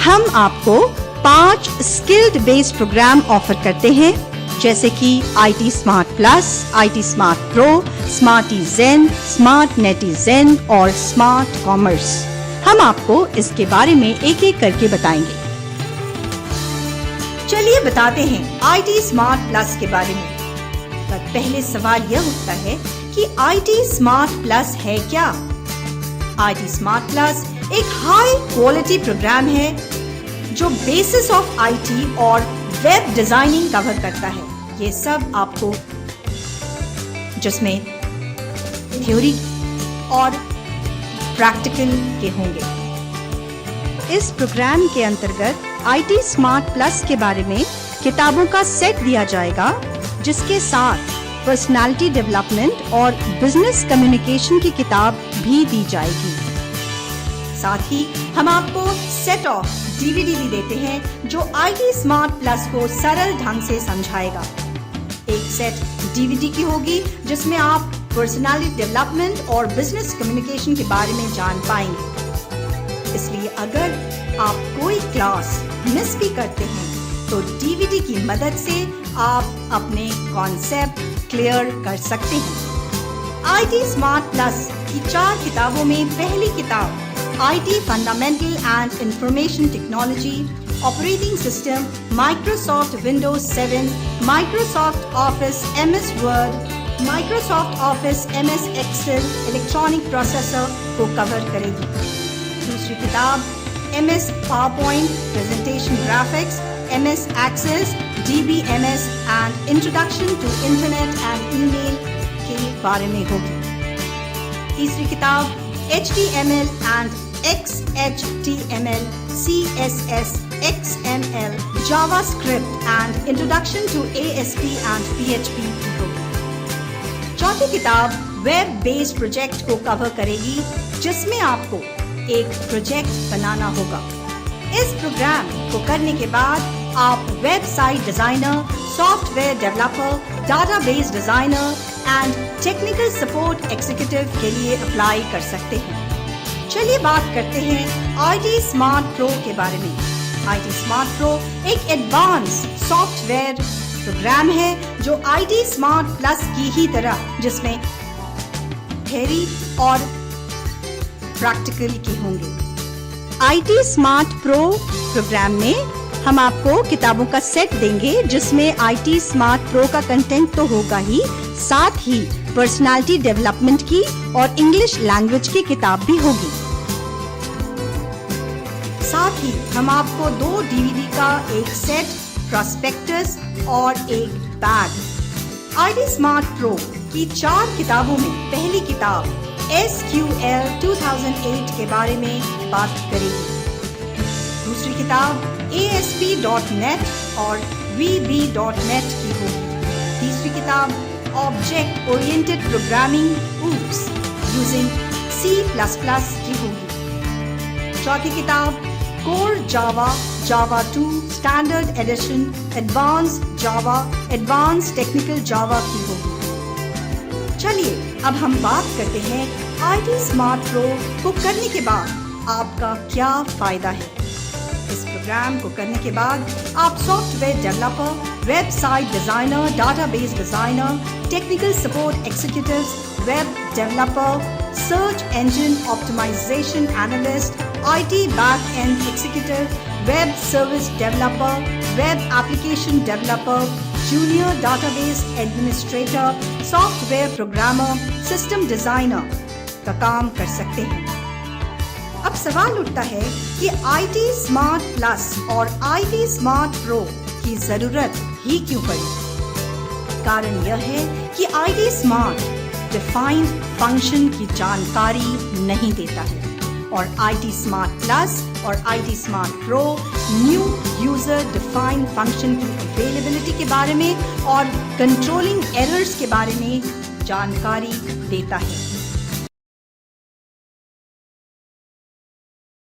ہم آپ کو 5 اسکلڈ بیسڈ پروگرام آفر کرتے ہیں، جیسے کہ IT Smart Plus, IT Smart Pro, Smarty Zen, Smart Netty Zen اور Smart Commerce. ہم آپ کو اس کے بارے میں ایک ایک کر کے بتائیں گے. چلیے بتاتے ہیں IT Smart Plus کے بارے میں. پر پہلے سوال یہ اٹھتا ہے کہ IT Smart Plus ہے کیا؟ IT Smart Plus ایک ہائی کوالٹی پروگرام ہے جو بیسس آف IT اور ویب ڈیزائننگ کور کرتا ہے. یہ سب آپ کو جس میں تھیوری اور پریکٹیکل کے ہوں گے. اس پروگرام کے انترگت IT Smart Plus کے بارے میں کتابوں کا سیٹ دیا جائے گا، جس کے ساتھ پرسنالٹی ڈیولپمنٹ اور بزنس کمیونیکیشن کی کتاب بھی دی جائے گی. ساتھ ہی ہم آپ کو سیٹ آف DVD بھی دیتے ہیں جو IT Smart Plus کو سرل ڈھنگ سے سمجھائے گا. ایک سیٹ DVD کی ہوگی جس میں آپ پرسنالٹی ڈیولپمنٹ اور بزنس کمیونیکیشن کے بارے میں جان پائیں گے. اس لیے اگر آپ کوئی کلاس مس بھی کرتے ہیں تو DVD کی مدد سے آپ اپنے کانسیپٹ کلیئر کر سکتے ہیں. IT Smart Plus کی 4 کتابوں میں پہلی کتاب IT Fundamental and Information Technology, Operating System, Microsoft Windows 7, Microsoft Office MS Word, Microsoft Office MS Excel, Electronic Processor کو کور کرے گی. دوسری کتاب MS PowerPoint, Presentation Graphics, MS Access, DBMS and Introduction to Internet and Email کے بارے میں ہوگی. تیسری کتاب HTML and XHTML, CSS, XML, JavaScript and Introduction to ASP and PHP کی ہوگی. چوتھی کتاب ویب بیسڈ پروجیکٹ کو کور کرے گی، جس میں آپ کو ایک پروجیکٹ بنانا ہوگا. اس پروگرام کو کرنے کے بعد آپ website designer, software developer, database designer and technical support executive کے لیے اپلائی کر سکتے ہیں. چلیے بات کرتے ہیں IT Smart Pro کے بارے میں. IT Smart Pro ایک ایڈوانس سافٹ ویئر پروگرام ہے جو IT Smart Plus کی ہی طرح جس میں تھیوری اور پریکٹیکل کی ہوں گے. IT Smart Pro پروگرام میں ہم آپ کو کتابوں کا سیٹ دیں گے، جس میں IT Smart Pro کا کنٹینٹ تو ہوگا ہی، ساتھ ہی پرسنالٹی ڈیولپمنٹ کی اور انگلش لینگویج کی کتاب بھی ہوگی. ساتھ ہی ہم آپ کو 2 DVD کا ایک سیٹ، پراسپیکٹس اور ایک بیگ. IT Smart Pro کی 4 کتابوں میں پہلی کتاب SQL 2008 کے بارے میں بات کرے گی. دوسری کتاب ASP.NET اور VB.NET کی ہوگی. تیسری کتاب object oriented programming OOPS using C++ کی ہوگی. چوتھی کتاب کور جاوا، جاوا 2 اسٹینڈرڈ ایڈیشن، ایڈوانس جاوا، ایڈوانس ٹیکنیکل جاوا کی ہوگی. چلیے اب ہم بات کرتے ہیں IT Smart Pro کو کرنے کے بعد آپ کا کیا فائدہ ہے. اس پروگرام کو کرنے کے بعد آپ software developer, website designer, database designer, technical support executives, web developer, search engine optimisation analyst, IT back end executive, web service developer, web application developer, junior database administrator, software programmer, system designer کا کام کر سکتے ہیں. اب سوال اٹھتا ہے کہ IT Smart Plus اور IT Smart Pro کی ضرورت ہی کیوں پڑی؟ کارن یہ ہے کہ IT Smart ڈیفائنڈ فنکشن کی جانکاری نہیں دیتا ہے اور IT Smart Plus اور IT Smart Pro new user defined function کی اویلیبلٹی کے بارے میں اور کنٹرولنگ ایررز کے بارے میں جانکاری دیتا ہے.